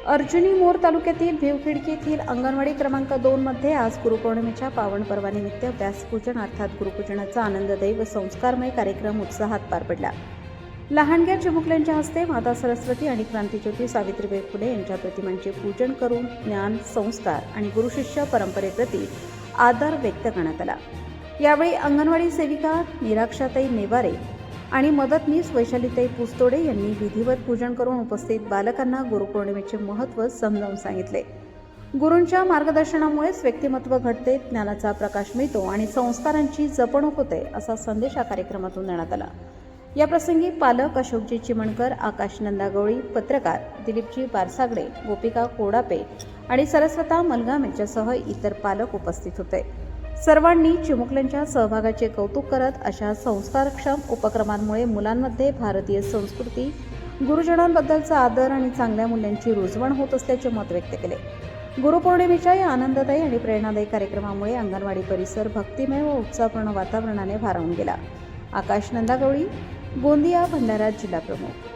अर्जुनी मोर तालुक्यातील भिवखिडकी येथील अंगणवाडी क्रमांक 2 मध्ये आज गुरुपौर्णिमेच्या पावन पर्वानिमित्त व्यासपूजन अर्थात गुरुपूजनाचा आनंददायी व संस्कारमय कार्यक्रम उत्साहात पार पडला. लहानग्या चिमुकल्यांच्या हस्ते माता सरस्वती आणि क्रांतीज्योती सावित्रीबाई फुले यांच्या प्रतिमांचे पूजन करून ज्ञान, संस्कार आणि गुरुशिष्य परंपरेप्रती आदर व्यक्त करण्यात आला. यावेळी अंगणवाडी सेविका निराक्षाताई नेवारे आणि मदतनीस वैशालीताई पुस्तोडे यांनी विधिवत पूजन करून उपस्थित बालकांना गुरुपौर्णिमेचे महत्त्व समजावून सांगितले. गुरूंच्या मार्गदर्शनामुळेच व्यक्तिमत्व घडते, ज्ञानाचा प्रकाश मिळतो आणि संस्कारांची जपणूक होते असा संदेश या कार्यक्रमातून देण्यात आला. या प्रसंगी पालक अशोकजी चिमणकर, आकाश नंदागवळी, पत्रकार दिलीपजी बारसागडे, गोपिका कोडापे आणि सरस्वता मलगाम यांच्यासह इतर पालक उपस्थित होते. सर्वांनी चिमुकल्यांच्या सहभागाचे कौतुक करत अशा संस्कारक्षम उपक्रमांमुळे मुलांमध्ये भारतीय संस्कृती, गुरुजनांबद्दलचा आदर आणि चांगल्या मूल्यांची रुजवण होत असल्याचे मत व्यक्त केले. गुरुपौर्णिमेच्या या आनंददायी आणि प्रेरणादायी कार्यक्रमामुळे अंगणवाडी परिसर भक्तिमय व उत्साहपूर्ण वातावरणाने भारावून गेला. आकाश नंदागवळी, गोंदिया, भंडारा जिल्हा प्रमुख.